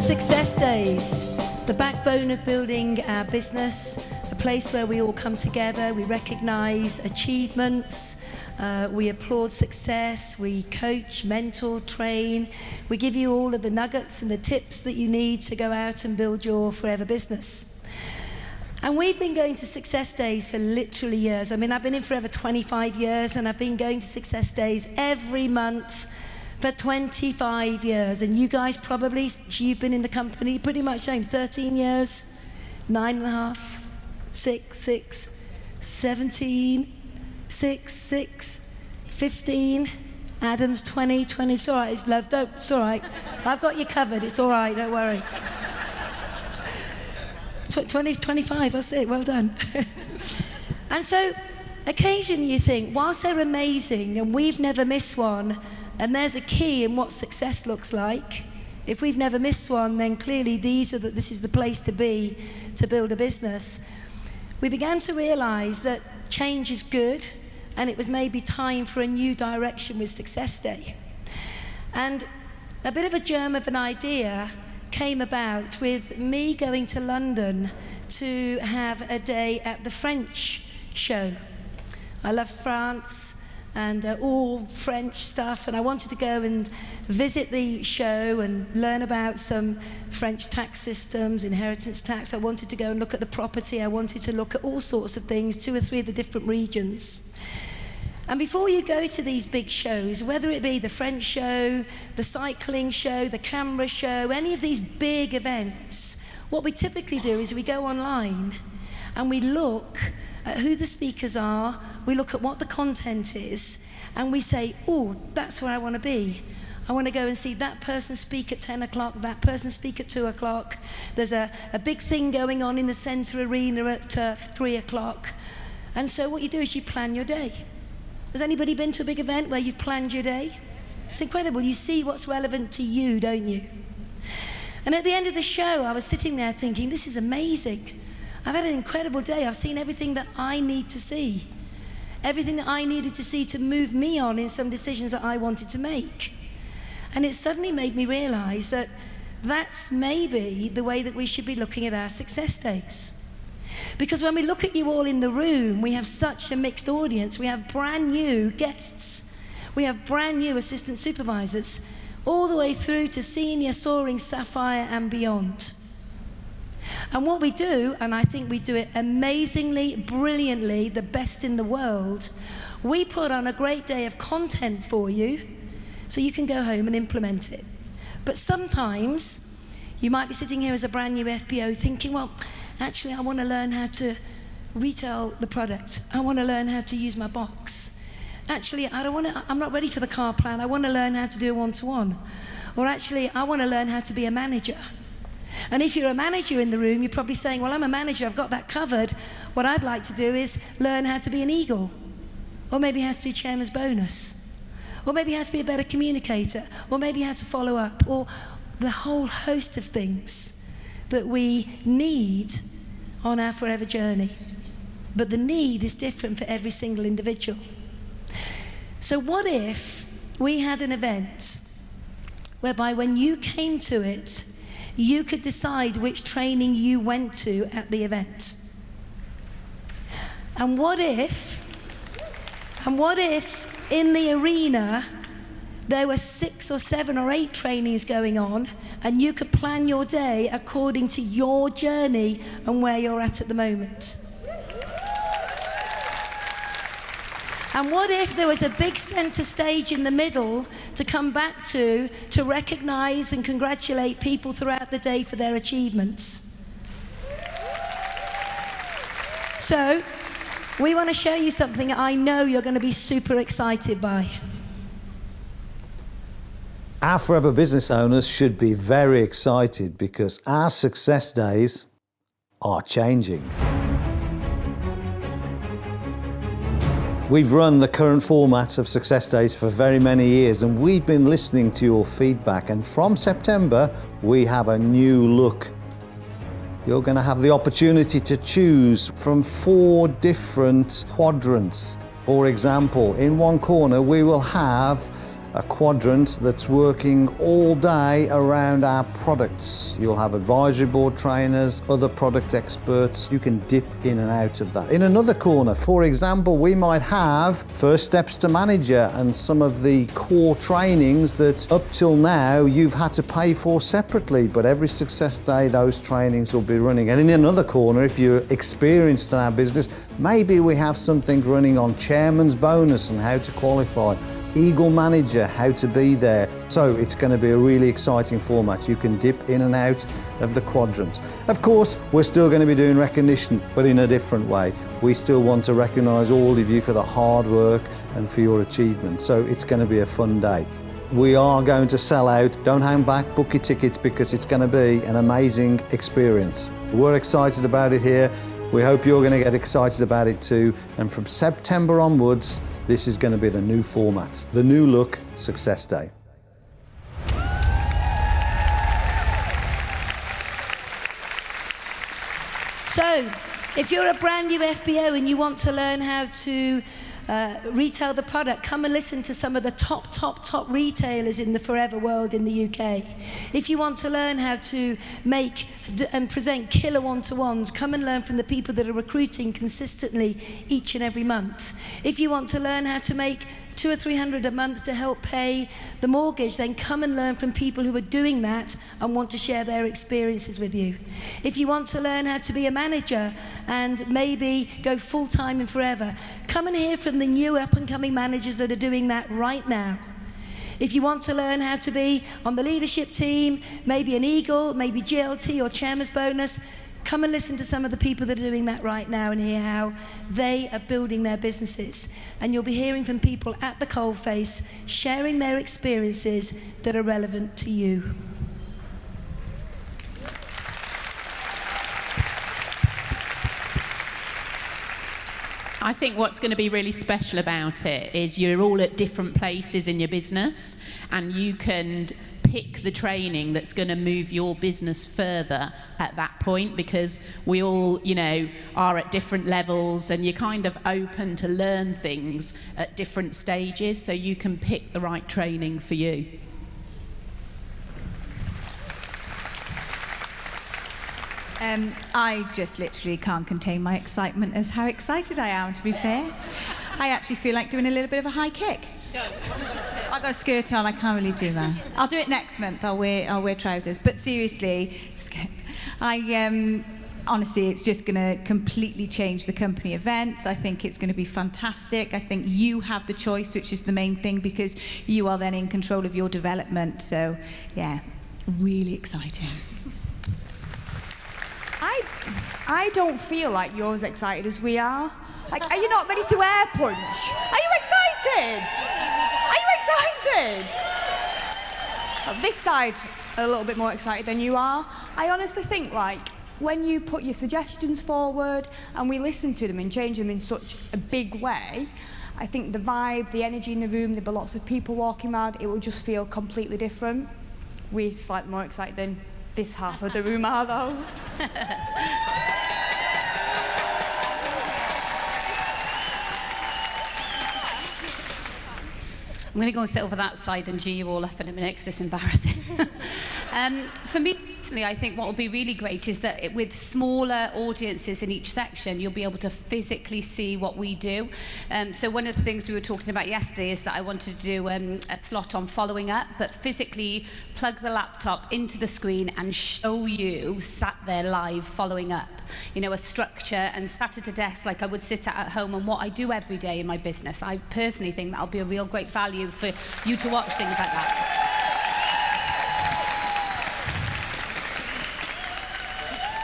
Success Days, the backbone of building our business, a place where we all come together, we recognise achievements, we applaud success, we coach, mentor, train, we give you all of the nuggets and the tips that you need to go out and build your forever business. And we've been going to Success Days for literally years. I mean, I've been in Forever 25 years, and I've been going to Success Days every month for 25 years. And you guys probably, you've been in the company pretty much same, 13 years, 9.5, 6, 17, 6, 15, Adam's 20, it's all right, love, it's all right. I've got you covered, it's all right, don't worry. 25, that's it, well done. And so, occasionally you think, whilst they're amazing and we've never missed one, and there's a key in what success looks like, if we've never missed one, then clearly this is the place to be to build a business. We began to realize that change is good, and it was maybe time for a new direction with Success Day. And a bit of a germ of an idea came about with me going to London to have a day at the French show. I love France and all French stuff, and I wanted to go and visit the show and learn about some French tax systems, inheritance tax. I wanted to go and look at the property. I wanted to look at all sorts of things, 2 or 3 of the different regions. And before you go to these big shows, whether it be the French show, the cycling show, the camera show, any of these big events, what we typically do is we go online and we look at who the speakers are, we look at what the content is, and we say, oh, that's where I want to be. I want to go and see that person speak at 10 o'clock, that person speak at 2 o'clock. There's a big thing going on in the Centre Arena at 3 o'clock. And so what you do is you plan your day. Has anybody been to a big event where you've planned your day? It's incredible. You see what's relevant to you, don't you? And at the end of the show, I was sitting there thinking, this is amazing. I've had an incredible day. I've seen everything that I need to see. Everything that I needed to see to move me on in some decisions that I wanted to make. And it suddenly made me realize that that's maybe the way that we should be looking at our Success Days. Because when we look at you all in the room, we have such a mixed audience. We have brand new guests. We have brand new assistant supervisors, all the way through to senior, soaring, sapphire, and beyond. And what we do, and I think we do it amazingly, brilliantly, the best in the world, we put on a great day of content for you so you can go home and implement it. But sometimes you might be sitting here as a brand new FPO thinking, well, actually I want to learn how to retail the product. I want to learn how to use my box. Actually, I'm not ready for the car plan. I want to learn how to do a one-to-one. Or actually, I want to learn how to be a manager. And if you're a manager in the room, you're probably saying, well, I'm a manager, I've got that covered. What I'd like to do is learn how to be an eagle. Or maybe how to do chairman's bonus. Or maybe how to be a better communicator. Or maybe how to follow up. Or the whole host of things that we need on our forever journey. But the need is different for every single individual. So what if we had an event whereby when you came to it, you could decide which training you went to at the event? And what if in the arena there were 6 or 7 or 8 trainings going on, and you could plan your day according to your journey and where you're at the moment? And what if there was a big center stage in the middle to come back to recognize and congratulate people throughout the day for their achievements? So, we want to show you something I know you're going to be super excited by. Our Forever business owners should be very excited because our Success Days are changing. We've run the current format of Success Days for very many years, and we've been listening to your feedback, and from September we have a new look. You're going to have the opportunity to choose from 4 different quadrants. For example, in one corner we will have a quadrant that's working all day around our products. You'll have advisory board trainers, other product experts. You can dip in and out of that. In another corner, for example, we might have First Steps to Manager and some of the core trainings that up till now you've had to pay for separately, but every Success Day those trainings will be running. And in another corner, if you're experienced in our business, maybe we have something running on Chairman's Bonus and how to qualify, Eagle Manager, how to be there. So it's going to be a really exciting format. You can dip in and out of the quadrants. Of course, we're still going to be doing recognition, but in a different way. We still want to recognise all of you for the hard work and for your achievements. So it's going to be a fun day. We are going to sell out. Don't hang back, book your tickets, because it's going to be an amazing experience. We're excited about it here. We hope you're going to get excited about it too. And from September onwards, this is going to be the new format, the new look Success Day. So, if you're a brand new FBO and you want to learn how to retail the product, come and listen to some of the top retailers in the forever world in the UK. If you want to learn how to make and present killer one-to-ones, come and learn from the people that are recruiting consistently each and every month. If you want to learn how to make 200 or 300 a month to help pay the mortgage, then come and learn from people who are doing that and want to share their experiences with you. If you want to learn how to be a manager and maybe go full-time and forever, come and hear from the new up-and-coming managers that are doing that right now. If you want to learn how to be on the leadership team, maybe an Eagle, maybe GLT or Chairman's Bonus, come and listen to some of the people that are doing that right now and hear how they are building their businesses. And you'll be hearing from people at the coalface, sharing their experiences that are relevant to you. I think what's going to be really special about it is you're all at different places in your business, and you can pick the training that's going to move your business further at that point, because we all, are at different levels, and you're kind of open to learn things at different stages, so you can pick the right training for you. I just literally can't contain my excitement as how excited I am, to be fair. I actually feel like doing a little bit of a high kick. I've got a skirt on, I can't really do that. I'll do it next month, I'll wear trousers. But seriously, honestly, it's just going to completely change the company events. I think it's going to be fantastic. I think you have the choice, which is the main thing, because you are then in control of your development. So, yeah, really exciting. I don't feel like you're as excited as we are. Like, are you not ready to air punch? Are you excited? Are you excited? This side, a little bit more excited than you are. I honestly think, like, when you put your suggestions forward and we listen to them and change them in such a big way, I think the vibe, the energy in the room, there'll be lots of people walking around, it will just feel completely different. We're slightly more excited than this half of the room are, though. I'm going to go and sit over that side and G you all up in a minute because it's embarrassing. For me, personally, I think what will be really great is that with smaller audiences in each section, you'll be able to physically see what we do. So one of the things we were talking about yesterday is that I wanted to do a slot on following up, but physically plug the laptop into the screen and show you sat there live following up. A structure, and sat at a desk like I would sit at home, and what I do every day in my business. I personally think that'll be a real great value for you to watch things like that.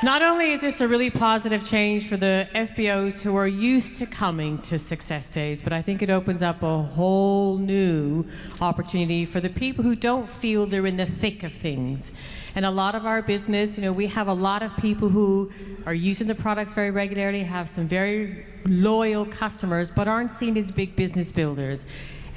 Not only is this a really positive change for the FBOs who are used to coming to Success Days, but I think it opens up a whole new opportunity for the people who don't feel they're in the thick of things. And a lot of our business, we have a lot of people who are using the products very regularly, have some very loyal customers, but aren't seen as big business builders.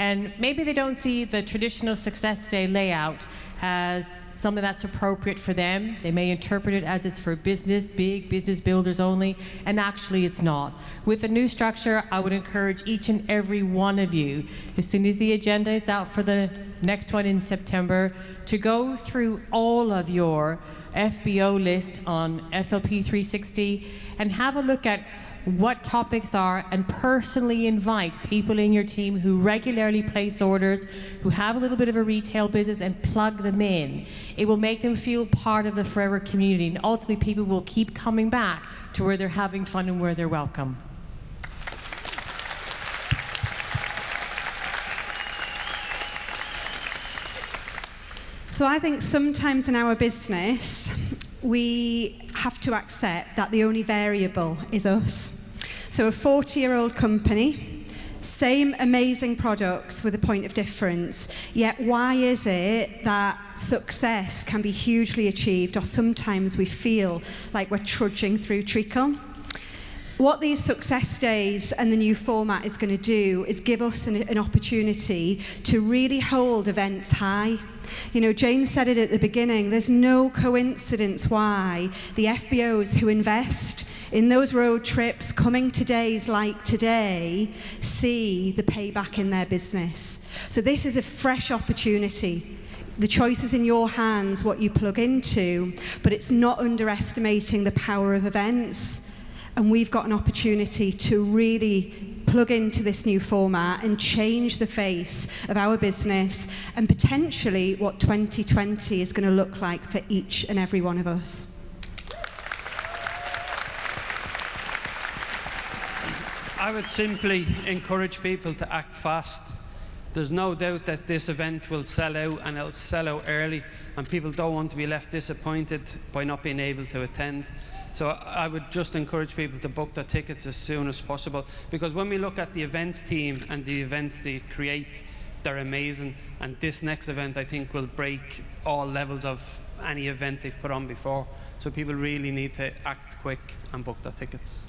And maybe they don't see the traditional Success Day layout as something that's appropriate for them. They may interpret it as it's for business, big business builders only, and actually it's not. With the new structure, I would encourage each and every one of you, as soon as the agenda is out for the next one in September, to go through all of your FBO list on FLP 360 and have a look at what topics are, and personally invite people in your team who regularly place orders, who have a little bit of a retail business, and plug them in. It will make them feel part of the Forever community, and ultimately people will keep coming back to where they're having fun and where they're welcome. So I think sometimes in our business, we have to accept that the only variable is us. So a 40-year-old company, same amazing products with a point of difference, yet why is it that success can be hugely achieved, or sometimes we feel like we're trudging through treacle? What these success days and the new format is going to do is give us an opportunity to really hold events high. You know, Jane said it at the beginning, there's no coincidence why the FBOs who invest in those road trips, coming to days like today, see the payback in their business. So this is a fresh opportunity. The choice is in your hands, what you plug into, but it's not underestimating the power of events. And we've got an opportunity to really plug into this new format and change the face of our business and potentially what 2020 is going to look like for each and every one of us. I would simply encourage people to act fast. There's no doubt that this event will sell out, and it'll sell out early, and people don't want to be left disappointed by not being able to attend. So I would just encourage people to book their tickets as soon as possible, because when we look at the events team and the events they create, they're amazing, and this next event I think will break all levels of any event they've put on before. So people really need to act quick and book their tickets.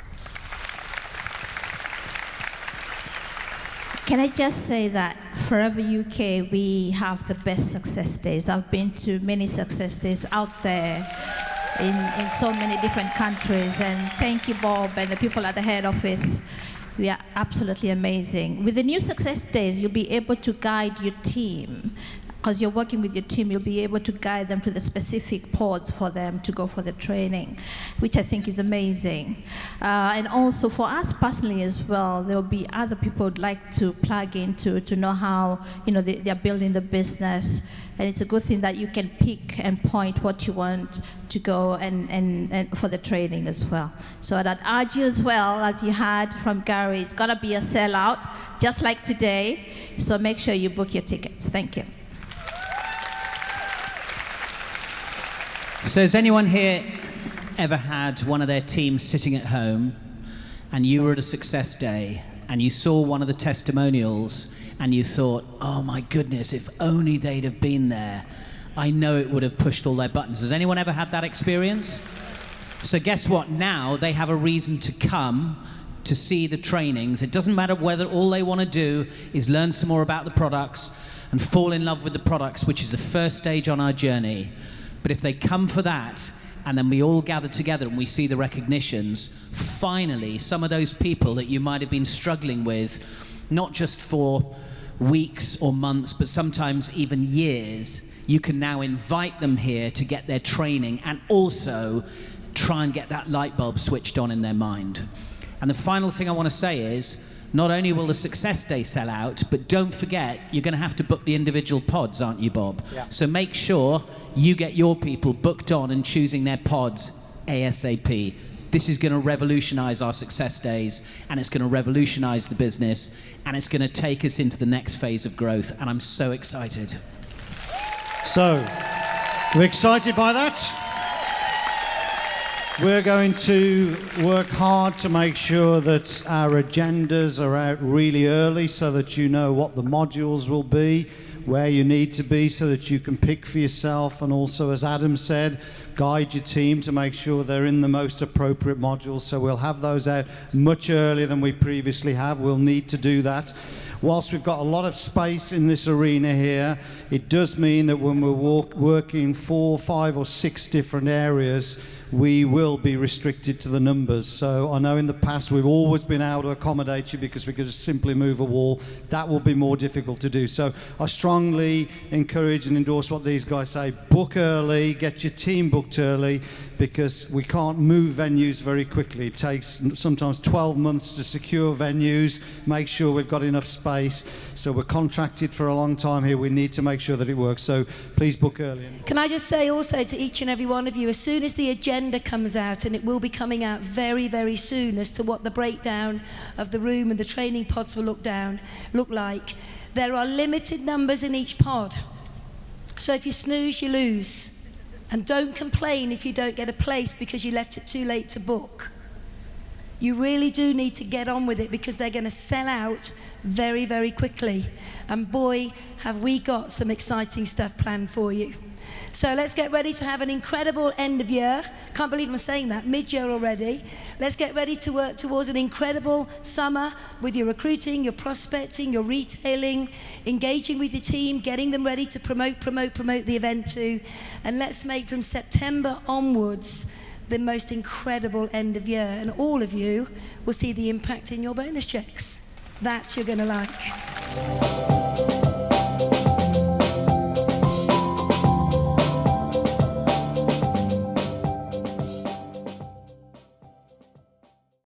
Can I just say that Forever UK, we have the best success days. I've been to many success days out there in so many different countries, and thank you, Bob, and the people at the head office. We are absolutely amazing. With the new success days, you'll be able to guide your team. Because you're working with your team, you'll be able to guide them to the specific pods for them to go for the training, which I think is amazing. And also for us personally as well, there will be other people who'd like to plug into to know how they're building the business. And it's a good thing that you can pick and point what you want to go and for the training as well. So I'd urge you as well, as you heard from Gary, it's got to be a sellout, just like today. So make sure you book your tickets. Thank you. So has anyone here ever had one of their teams sitting at home and you were at a success day and you saw one of the testimonials and you thought, oh my goodness, if only they'd have been there, I know it would have pushed all their buttons. Has anyone ever had that experience? So guess what? Now they have a reason to come to see the trainings. It doesn't matter whether all they want to do is learn some more about the products and fall in love with the products, which is the first stage on our journey. But if they come for that, and then we all gather together and we see the recognitions, finally, some of those people that you might have been struggling with, not just for weeks or months, but sometimes even years, you can now invite them here to get their training and also try and get that light bulb switched on in their mind. And the final thing I want to say is, not only will the success day sell out, but don't forget, you're going to have to book the individual pods, aren't you, Bob? Yeah. So make sure you get your people booked on and choosing their pods ASAP. This is going to revolutionize our success days, and it's going to revolutionize the business, and it's going to take us into the next phase of growth, and I'm so excited. So, we're excited by that. We're going to work hard to make sure that our agendas are out really early so that you know what the modules will be, where you need to be so that you can pick for yourself, and also, as Adam said, guide your team to make sure they're in the most appropriate modules. So we'll have those out much earlier than we previously have. We'll need to do that. whilst we've got a lot of space in this arena here, it does mean that when we're working 4, 5 or 6 different areas, we will be restricted to the numbers. So I know in the past we've always been able to accommodate you because we could just simply move a wall. That will be more difficult to do. So I strongly encourage and endorse what these guys say. Book early, get your team booked early, because we can't move venues very quickly. It takes sometimes 12 months to secure venues, make sure we've got enough space. So we're contracted for a long time here. We need to make sure that it works. So please book early. Can I just say also to each and every one of you, as soon as the agenda comes out, and it will be coming out very, very soon, as to what the breakdown of the room and the training pods will look like, there are limited numbers in each pod. So if you snooze, you lose. And don't complain if you don't get a place because you left it too late to book. You really do need to get on with it, because they're going to sell out very, very quickly. And boy, have we got some exciting stuff planned for you. So let's get ready to have an incredible end of year. Can't believe I'm saying that, mid-year already. Let's get ready to work towards an incredible summer with your recruiting, your prospecting, your retailing, engaging with your team, getting them ready to promote the event too. And let's make from September onwards the most incredible end of year. And all of you will see the impact in your bonus checks. That you're going to like.